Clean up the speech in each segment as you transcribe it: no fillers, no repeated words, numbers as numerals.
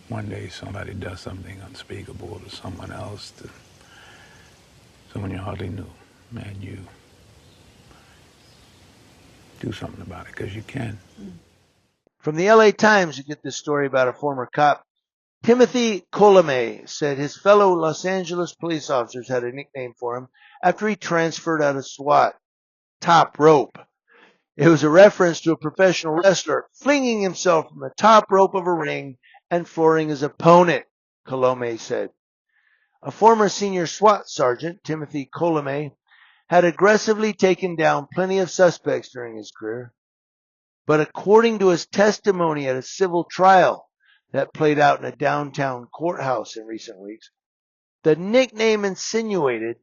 one day somebody does something unspeakable to someone else, to someone you hardly knew, and you do something about it because you can. From the LA Times, you get this story about a former cop. Timothy Colome said his fellow Los Angeles police officers had a nickname for him after he transferred out of SWAT, Top Rope. It was a reference to a professional wrestler flinging himself from the top rope of a ring and flooring his opponent, Colome said. A former senior SWAT sergeant, Timothy Colome, had aggressively taken down plenty of suspects during his career. But according to his testimony at a civil trial that played out in a downtown courthouse in recent weeks, the nickname insinuated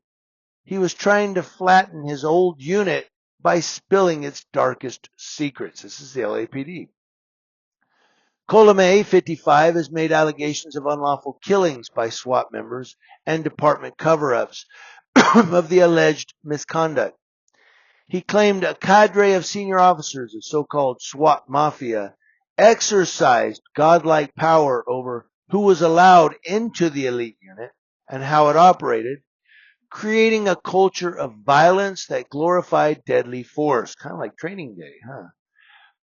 he was trying to flatten his old unit by spilling its darkest secrets. This is the LAPD. Colome, 55, has made allegations of unlawful killings by SWAT members and department cover-ups of the alleged misconduct. He claimed a cadre of senior officers, the so-called SWAT mafia, exercised godlike power over who was allowed into the elite unit and how it operated, creating a culture of violence that glorified deadly force. Kind of like Training Day, huh?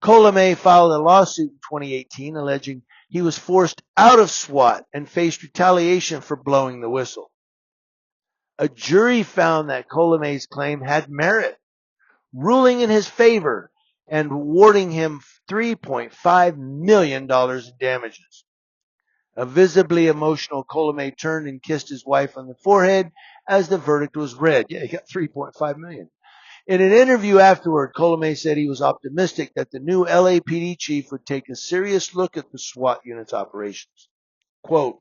Colome filed a lawsuit in 2018 alleging he was forced out of SWAT and faced retaliation for blowing the whistle. A jury found that Colome's claim had merit, ruling in his favor and awarding him $3.5 million in damages. A visibly emotional Colome turned and kissed his wife on the forehead as the verdict was read. Yeah, he got $3.5 million. In an interview afterward, Colome said he was optimistic that the new LAPD chief would take a serious look at the SWAT unit's operations. Quote,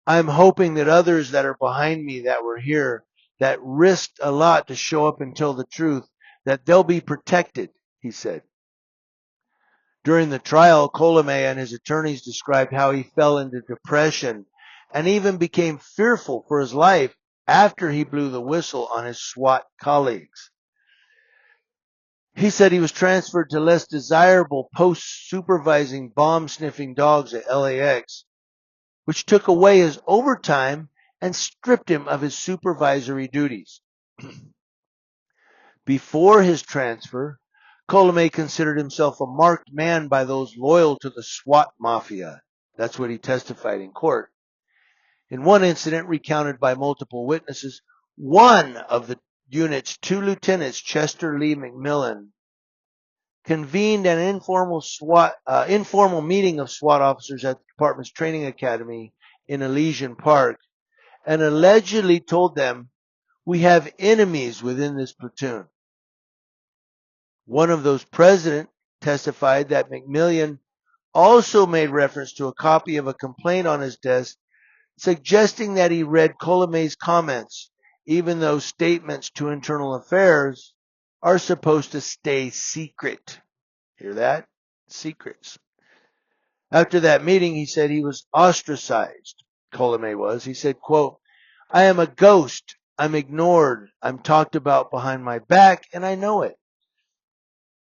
I'm hoping that others that are behind me that were here, that risked a lot to show up and tell the truth, that they'll be protected, he said. During the trial, Colome and his attorneys described how he fell into depression and even became fearful for his life after he blew the whistle on his SWAT colleagues. He said he was transferred to less desirable posts supervising bomb-sniffing dogs at LAX, which took away his overtime and stripped him of his supervisory duties. Before his transfer, Colome considered himself a marked man by those loyal to the SWAT mafia. That's what he testified in court. In one incident recounted by multiple witnesses, one of the unit's two lieutenants, Chester Lee McMillan, convened an informal meeting of SWAT officers at the department's training academy in Elysian Park and allegedly told them, we have enemies within this platoon. One of those present testified that McMillan also made reference to a copy of a complaint on his desk suggesting that he read Colome's comments, even though statements to Internal Affairs are supposed to stay secret. Hear that? Secrets. After that meeting, he said he was ostracized. Colome was. He said, quote, I am a ghost. I'm ignored. I'm talked about behind my back, and I know it.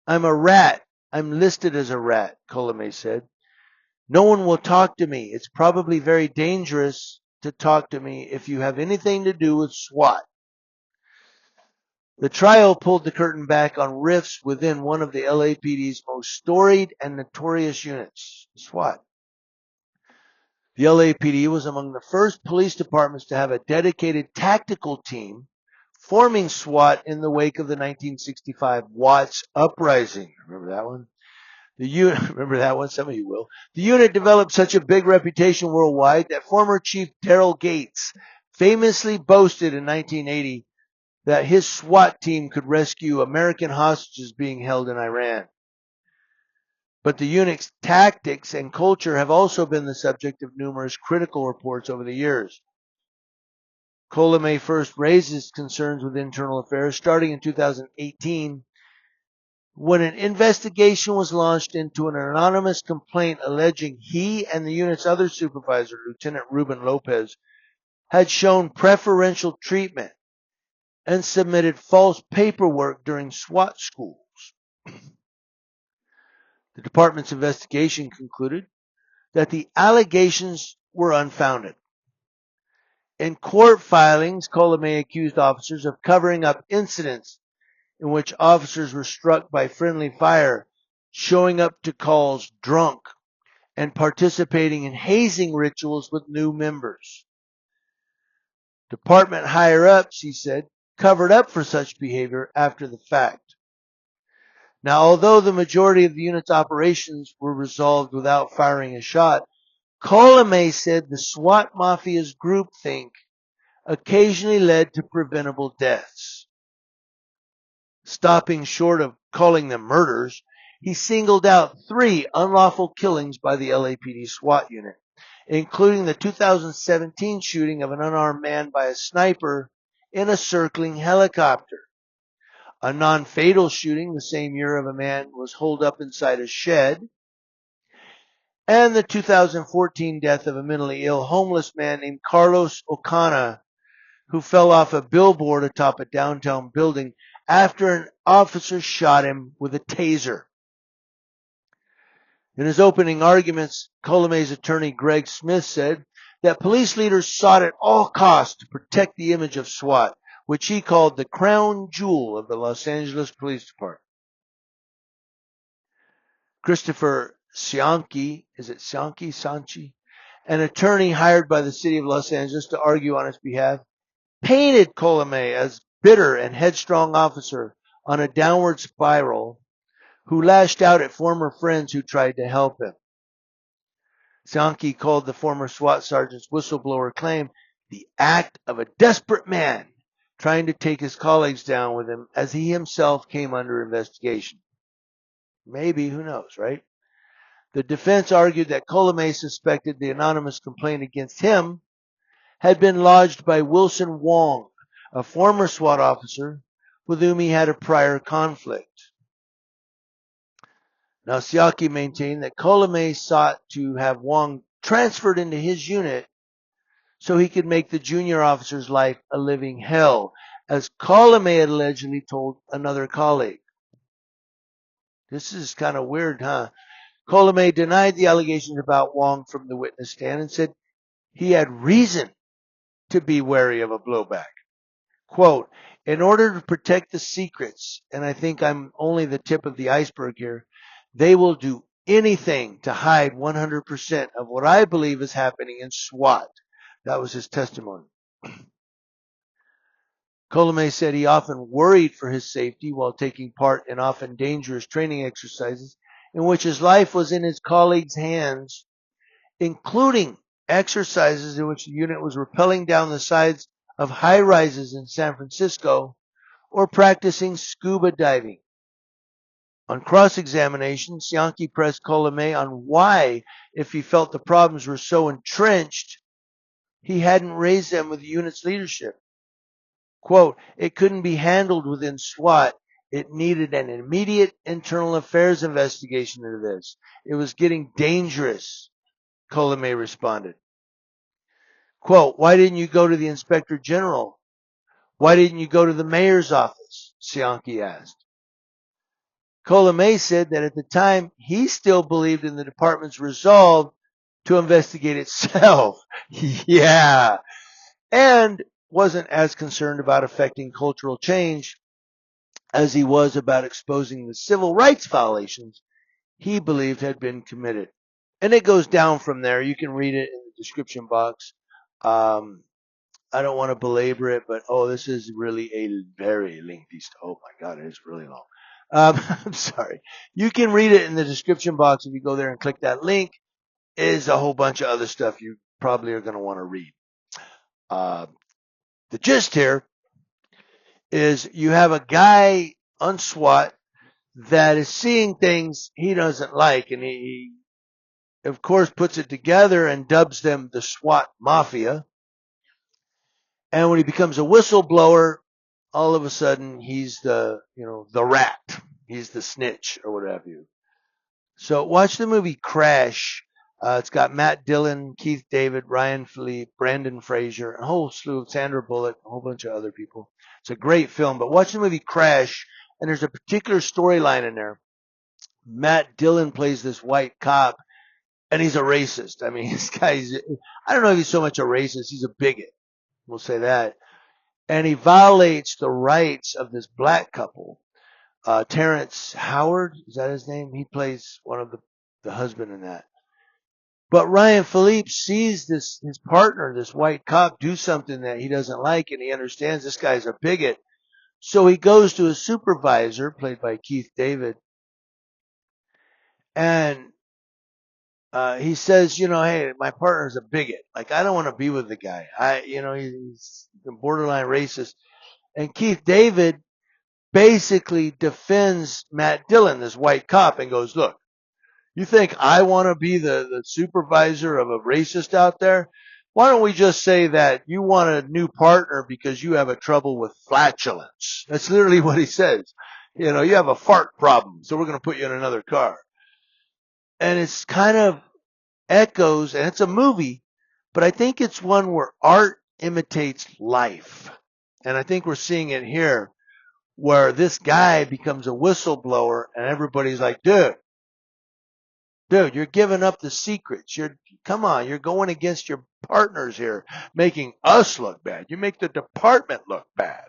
I'm a rat. I'm listed as a rat, Colome said. No one will talk to me. It's probably very dangerous to talk to me if you have anything to do with SWAT. The trial pulled the curtain back on rifts within one of the LAPD's most storied and notorious units, SWAT. The LAPD was among the first police departments to have a dedicated tactical team, forming SWAT in the wake of the 1965 Watts Uprising. Remember that one? Remember that one? Some of you will. The unit developed such a big reputation worldwide that former Chief Daryl Gates famously boasted in 1980 that his SWAT team could rescue American hostages being held in Iran. But the unit's tactics and culture have also been the subject of numerous critical reports over the years. Colome first raised his concerns with Internal Affairs starting in 2018 when an investigation was launched into an anonymous complaint alleging he and the unit's other supervisor, Lieutenant Ruben Lopez, had shown preferential treatment and submitted false paperwork during SWAT schools. The department's investigation concluded that the allegations were unfounded. In court filings, Colomé accused officers of covering up incidents in which officers were struck by friendly fire, showing up to calls drunk, and participating in hazing rituals with new members. Department higher-ups, he said, covered up for such behavior after the fact. Now, although the majority of the unit's operations were resolved without firing a shot, Colomé said the SWAT mafia's groupthink occasionally led to preventable deaths. Stopping short of calling them murders, he singled out 3 unlawful killings by the LAPD SWAT unit, including the 2017 shooting of an unarmed man by a sniper in a circling helicopter, a non-fatal shooting the same year of a man was holed up inside a shed, and the 2014 death of a mentally ill homeless man named Carlos Ocana, who fell off a billboard atop a downtown building after an officer shot him with a taser. In his opening arguments, Colomé's attorney Greg Smith said that police leaders sought at all costs to protect the image of SWAT, which he called the crown jewel of the Los Angeles Police Department. Christopher Cianci, Sanchi, an attorney hired by the city of Los Angeles to argue on his behalf, painted Colomé as bitter and headstrong officer on a downward spiral who lashed out at former friends who tried to help him. Cianci called the former SWAT sergeant's whistleblower claim the act of a desperate man trying to take his colleagues down with him as he himself came under investigation. Maybe, who knows, right? The defense argued that Colomé suspected the anonymous complaint against him had been lodged by Wilson Wong, a former SWAT officer with whom he had a prior conflict. Now, Cianci maintained that Colomé sought to have Wong transferred into his unit so he could make the junior officer's life a living hell, as Colomé had allegedly told another colleague. This is kind of weird, huh? Colomé denied the allegations about Wong from the witness stand and said he had reason to be wary of a blowback. Quote, in order to protect the secrets, and I think I'm only the tip of the iceberg here, they will do anything to hide 100% of what I believe is happening in SWAT. That was his testimony. Colomé said he often worried for his safety while taking part in often dangerous training exercises in which his life was in his colleagues' hands, including exercises in which the unit was rappelling down the sides of high rises in San Francisco or practicing scuba diving. On cross-examination, Cianci pressed Colomé on why, if he felt the problems were so entrenched, he hadn't raised them with the unit's leadership. Quote, it couldn't be handled within SWAT. It needed an immediate internal affairs investigation into this. It was getting dangerous, Colomé responded. Quote, why didn't you go to the inspector general? Why didn't you go to the mayor's office? Cianci asked. Colomé said that at the time he still believed in the department's resolve to investigate itself. Yeah. And wasn't as concerned about affecting cultural change as he was about exposing the civil rights violations he believed had been committed. And it goes down from there. You can read it in the description box. I don't want to belabor it, but this is really a very lengthy story. Oh my God, it is really long. I'm sorry. You can read it in the description box if you go there and click that link. It is a whole bunch of other stuff you probably are going to want to read. The gist here is you have a guy on SWAT that is seeing things he doesn't like, and he of course puts it together and dubs them the SWAT Mafia. And when he becomes a whistleblower, all of a sudden he's the rat. He's the snitch or what have you. So watch the movie Crash. It's got Matt Dillon, Keith David, Ryan Philippe, Brandon Fraser, a whole slew of Sandra Bullock, a whole bunch of other people. It's a great film, but watch the movie Crash, and there's a particular storyline in there. Matt Dillon plays this white cop, and he's a racist. I mean, this guy's, I don't know if he's so much a racist, he's a bigot. We'll say that. And he violates the rights of this black couple. Terrence Howard, is that his name? He plays one of the husband in that. But Ryan Phillippe sees his partner, this white cop, do something that he doesn't like, and he understands this guy's a bigot. So he goes to his supervisor, played by Keith David, and he says, hey, my partner's a bigot. Like, I don't want to be with the guy. He's borderline racist. And Keith David basically defends Matt Dillon, this white cop, and goes, look, you think I want to be the supervisor of a racist out there? Why don't we just say that you want a new partner because you have a trouble with flatulence? That's literally what he says. You have a fart problem, so we're going to put you in another car. And it's kind of echoes, and it's a movie, but I think it's one where art imitates life. And I think we're seeing it here, where this guy becomes a whistleblower, and everybody's like, dude, you're giving up the secrets. Come on, you're going against your partners here, making us look bad. You make the department look bad.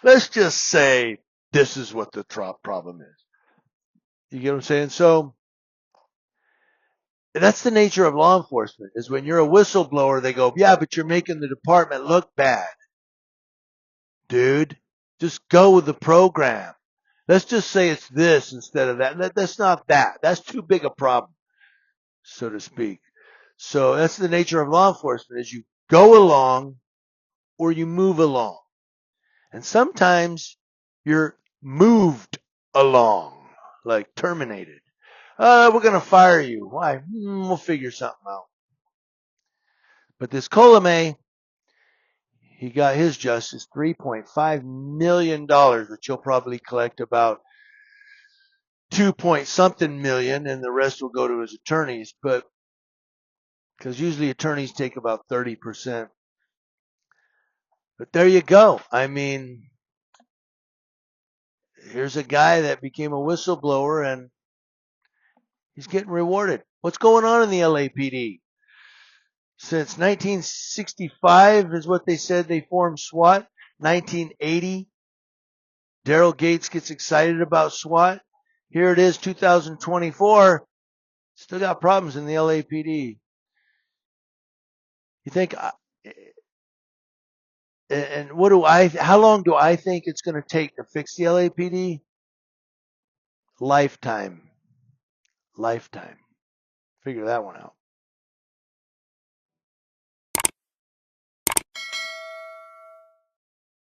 Let's just say this is what the problem is. You get what I'm saying? So that's the nature of law enforcement, is when you're a whistleblower, they go, yeah, but you're making the department look bad. Dude, just go with the program. Let's just say it's this instead of that. That's not that. That's too big a problem, so to speak. So that's the nature of law enforcement, is you go along or you move along. And sometimes you're moved along, like terminated. We're going to fire you. Why? We'll figure something out. But this Colomé, he got his justice, $3.5 million, which he'll probably collect about 2-point-something million, and the rest will go to his attorneys. But because usually attorneys take about 30%. But there you go. I mean, here's a guy that became a whistleblower, and he's getting rewarded. What's going on in the LAPD? Since 1965 is what they said they formed SWAT. 1980, Daryl Gates gets excited about SWAT. Here it is, 2024. Still got problems in the LAPD. You think, and how long do I think it's going to take to fix the LAPD? Lifetime. Figure that one out.